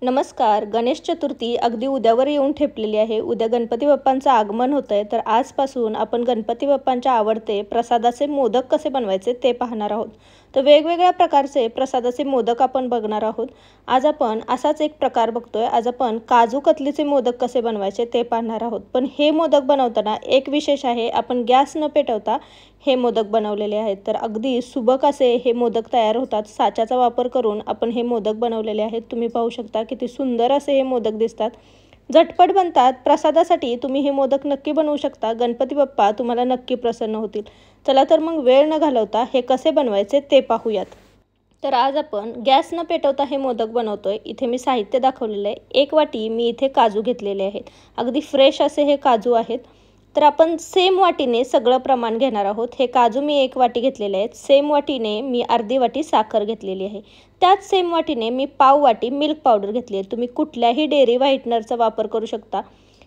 नमस्कार. गणेश चतुर्थी अगदी उद्यावर येऊन ठेपलेली आहे. उद्या गणपती बाप्पांचं आगमन होतंय, तर आजपासून आपण गणपती बाप्पांच्या आवडते प्रसादाचे मोदक कसे बनवायचे ते पाहणार आहोत. तर वेगवेगळ्या प्रकारचे प्रसादाचे मोदक आपण बघणार आहोत. आज आपण असाच एक प्रकार बघतोय. आज आपण काजू कतलीचे मोदक कसे बनवायचे ते पाहणार आहोत. पण हे मोदक बनवताना एक विशेष आहे, आपण गॅस न पेटवता हे मोदक बनवलेले आहेत. तर अगदी सुबक असे हे मोदक तयार होतात. साच्याचा वापर करून आपण हे मोदक बनवलेले आहेत. तुम्ही पाहू शकता किती सुंदर असे हे मोदक दिसतात. झटपट बनतात. प्रसादासाठी तुम्ही हे मोदक नक्की बनवू शकता. गणपती बाप्पा तुम्हाला नक्की प्रसन्न होतील. चला तर मग वेळ न घालवता हे कसे बनवायचे ते पाहूयात. तर आज आपण गॅस न पेटवता हे मोदक बनवतोय. इथे मी साहित्य दाखवलेलं आहे. 1 वाटी मी इथे काजू घेतलेले आहेत. अगदी फ्रेश असे हे काजू आहेत. तर आपण सेम वाटीने सगळं प्रमाण घेणार आहोत. हे काजू मी 1 वाटी घेतलेले आहेत. सेम वाटीने मी अर्धी वाटी साखर घेतलेली आहे. त्याच सेम वाटीने मी पाव वाटी मिल्क पावडर घेतली आहे. तुम्ही कुठल्याही डेअरी व्हाईटनरचा वापर करू शकता.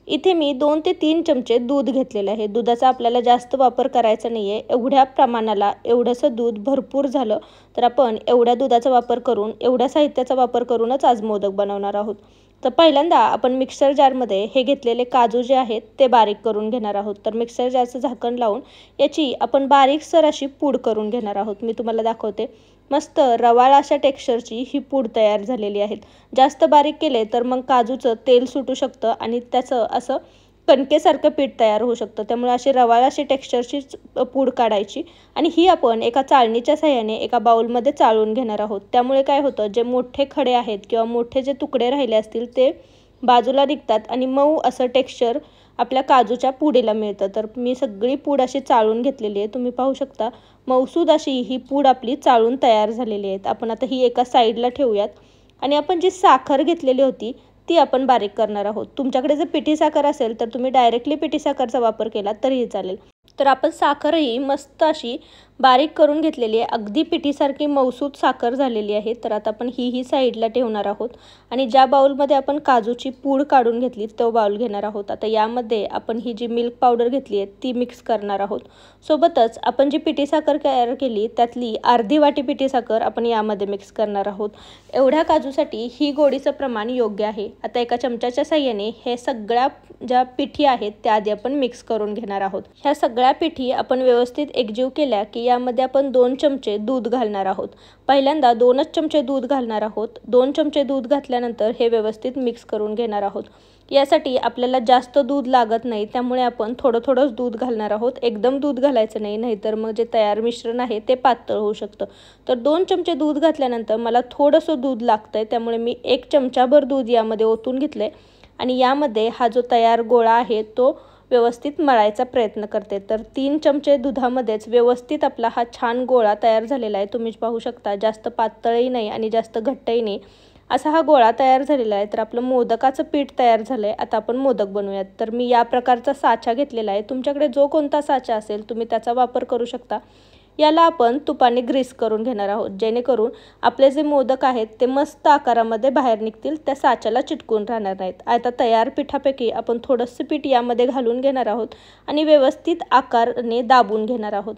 इथे मी 2 ते 3 चमचे दूध घेतलेले आहे. दुधाचा आपल्याला जास्त वापर करायचा नाही आहे. एवढ्या प्रमाणाला एवढंसं दूध भरपूर झालं तर आपण एवढ्या दुधाचा वापर करून, एवढ्या साहित्याचा वापर करूनच आज मोदक बनवणार आहोत. तर पहिल्यांदा आपण मिक्सर जारमध्ये हे घेतलेले काजू जे आहेत ते बारीक करून घेणार आहोत. तर मिक्सर जारचं झाकण लावून याची आपण बारीकसर अशी पूड करून घेणार आहोत. मी तुम्हाला दाखवते. मस्त रवाळ अशा टेक्स्चरची ही पूड तयार झालेली आहे. जास्त बारीक केले तर मग काजूचं तेल सुटू शकतं आणि त्याचं असं कणकेसारखं पीठ तयार होऊ शकतं. त्यामुळे अशी रवाळ अशी टेक्स्चरची पूड काढायची आणि ही आपण एका चाळणीच्या साहाय्याने एका बाउलमध्ये चाळून घेणार आहोत. त्यामुळे काय होतं, जे मोठे खडे आहेत किंवा मोठे जे तुकडे राहिले असतील ते बाजूला निघतात आणि मऊ असं टेक्स्चर आपल्या काजूच्या पुडीला मिळतं. तर मी सगळी पूड अशी चाळून घेतलेली आहे. तुम्ही पाहू शकता मऊसूद अशी ही पूड आपली चाळून तयार झालेली आहे. आपण आता ही एका साईडला ठेवूयात आणि आपण जी साखर घेतलेली होती ती आपण बारीक करणार आहोत. तुमच्याकडे जर पिठी साखर असेल तर तुम्ही डायरेक्टली पिठी साखरचा वापर केला तरीही चालेल. तर आपण साखरही मस्त अशी बारीक करून घेतलेली आहे. अगदी पिठीसारखी मऊसूद साखर झालेली आहे. तर आता आपण ही साईडला ठेवणार आहोत आणि ज्या बाउलमध्ये आपण काजूची पूड काढून घेतली तो बाउल घेणार आहोत. आता यामध्ये आपण ही जी मिल्क पावडर घेतली आहे ती मिक्स करणार आहोत. सोबतच आपण जी पिठी साखर तयार केली त्यातली अर्धी वाटी पिठी साखर आपण यामध्ये मिक्स करणार आहोत. एवढ्या काजूसाठी ही गोडीचं प्रमाण योग्य आहे. आता एका चमच्याच्या साहाय्याने हे सगळ्या ज्या पिठी आहेत त्या आधी आपण मिक्स करून घेणार आहोत. ह्या सगळ्या पिठी आपण व्यवस्थित एकजीव केल्या की यामध्ये आपण 2 चमचे दूध घालणार आहोत. पहिल्यांदा 2च चमचे दूध घालणार आहोत. 2 चमचे दूध घातल्यानंतर हे व्यवस्थित मिक्स करून घेणार आहोत. यासाठी आपल्याला जास्त दूध लागत नाही, त्यामुळे आपण थोडंच दूध घालणार आहोत. एकदम दूध घालायचं नाही, नाहीतर मग जे तयार मिश्रण आहे ते पातळ होऊ शकतं. तर 2 चमचे दूध घातल्यानंतर मला थोडंसं दूध लागतंय, त्यामुळे मी 1 चमचाभर दूध यामध्ये ओतून घेतलंय आणि यामध्ये हा जो तयार गोळा आहे तो व्यवस्थित मळायचा प्रयत्न करते. तर 3 चमचे दुधामध्येच व्यवस्थित आपला हा छान गोळा तयार झालेला आहे. तुम्ही पाहू शकता जास्त पातळही नाही आणि जास्त घट्टही नाही, असा हा गोळा तयार झालेला आहे. तर आपलं मोदकाचं पीठ तयार झालं आहे. आता आपण मोदक बनवूयात. तर मी या प्रकारचा साचा घेतलेला आहे. तुमच्याकडे जो कोणता साचा असेल तुम्ही त्याचा वापर करू शकता. याला आपण तुपाने ग्रीस करून घेणार आहोत, जेणेकरून आपले जे मोदक आहेत ते मस्त आकारामध्ये बाहेर निघतील, त्या साच्याला चिटकून राहणार नाहीत. आता तयार पिठापैकी आपण थोडंसं पीठ यामध्ये घालून घेणार आहोत आणि व्यवस्थित आकाराने दाबून घेणार आहोत.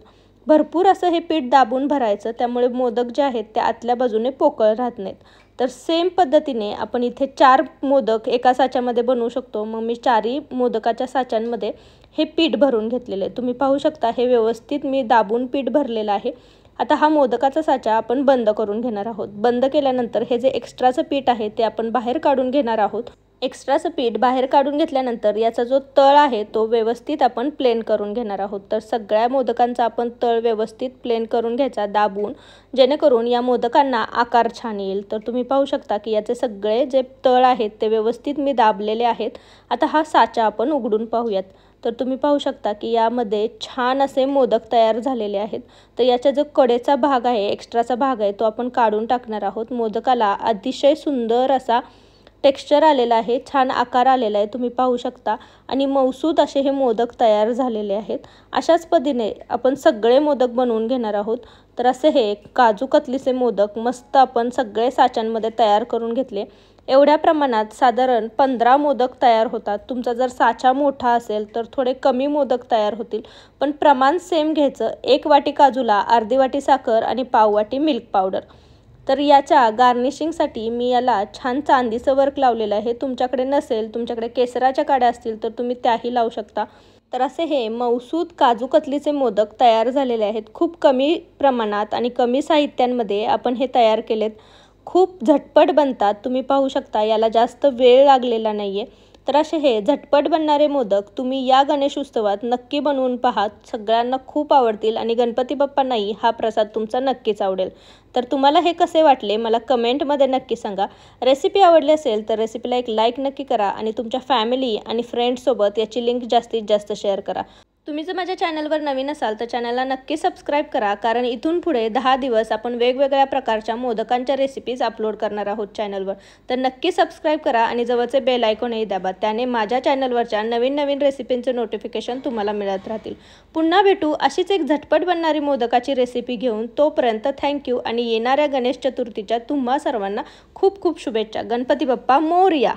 भरपूर असं हे पीठ दाबून भरायचं, त्यामुळे मोदक जे आहेत ते आतल्या बाजूने पोकळ राहत नाहीत. तर सेम पद्धतीने आपण इथे 4 मोदक एका साच्यामध्ये बनवू शकतो. मग मी 4ही मोदकाच्या साच्यांमध्ये हे पीठ भरून घेतलेलं आहे. तुम्ही पाहू शकता हे व्यवस्थित मी दाबून पीठ भरलेलं आहे. आता हा मोदकाचा साचा आपण बंद करून घेणार आहोत. बंद केल्यानंतर हे जे एक्स्ट्राचं पीठ आहे ते आपण बाहेर काढून घेणार आहोत. एक्स्ट्राचं पीठ बाहेर काढून घेतल्यानंतर याचा जो तळ आहे तो व्यवस्थित आपण प्लेन करून घेणार आहोत. तर सगळ्या मोदकांचा आपण तळ व्यवस्थित प्लेन करून घ्यायचा दाबून, जेणेकरून या मोदकांना आकार छान येईल. तर तुम्ही पाहू शकता की याचे सगळे जे तळ आहेत ते व्यवस्थित मी दाबलेले आहेत. आता हा साचा आपण उघडून पाहूयात. तर तुम्ही पाहू शकता की यामध्ये छान असे मोदक तयार झालेले आहेत. तर याचा जो कडेचा भाग आहे, एक्स्ट्राचा भाग आहे, तो आपण काढून टाकणार आहोत. मोदकाला अतिशय सुंदर असा टेक्स्चर आलेला आहे, छान आकार आलेला आहे, तुम्ही पाहू शकता. आणि मऊसूद असे हे मोदक तयार झालेले आहेत. अशाच पद्धतीने आपण सगळे मोदक बनवून घेणार आहोत. तर असे हे काजू कतलीचे मोदक मस्त आपण सगळे साच्यांमध्ये तयार करून घेतले. एवढ्या प्रमाणात साधारण 15 मोदक तयार होतात. तुमचा जर साचा मोठा असेल तर थोडे कमी मोदक तयार होतील, पण प्रमाण सेम घ्यायचं. 1 वाटी काजूला अर्धी वाटी साखर आणि पाव वाटी मिल्क पावडर. तर याच्या गार्निशिंगसाठी मी याला छान चांदीचं वर्क लावलेलं आहे. तुमच्याकडे नसेल, तुमच्याकडे केसराच्या काड्या असतील तर तुम्ही त्याही लावू शकता. तर असे हे मौसूद काजू कतलीचे मोदक तयार झालेले आहेत. खूप कमी प्रमाणात आणि कमी साहित्यांमध्ये आपण हे तयार केलेत. खूप झटपट बनतात. तुम्ही पाहू शकता याला जास्त वेळ लागलेला नाही आहे. तर असे हे झटपट बनणारे मोदक तुम्ही या गणेश उत्सवात नक्की बनवून पहा. सगळ्यांना खूप आवडतील आणि गणपती बाप्पांनाही हा प्रसाद तुमचा नक्कीच आवडेल. तर तुम्हाला हे कसे वाटले मला कमेंटमध्ये नक्की सांगा. रेसिपी आवडली असेल तर रेसिपीला एक लाईक नक्की करा आणि तुमच्या फॅमिली आणि फ्रेंड्ससोबत याची लिंक जास्तीत जास्त शेअर करा. तुम्ही जर माझ्या चॅनलवर नवीन असाल तर चॅनलला नक्की सबस्क्राईब करा, कारण इथून पुढे 10 दिवस आपण वेगवेगळ्या प्रकारच्या मोदकांच्या रेसिपीज अपलोड करणार आहोत चॅनलवर. तर नक्की सबस्क्राईब करा आणि जवळचे बेल आयकॉनही दाबा. त्याने माझ्या चॅनलवरच्या नवीन नवीन रेसिपींचे नोटिफिकेशन तुम्हाला मिळत राहतील. पुन्हा भेटू अशीच एक झटपट बनणारी मोदकाची रेसिपी घेऊन. तोपर्यंत थँक्यू आणि येणाऱ्या गणेश चतुर्थीच्या तुम्हा सर्वांना खूप खूप शुभेच्छा. गणपती बाप्पा मोरया.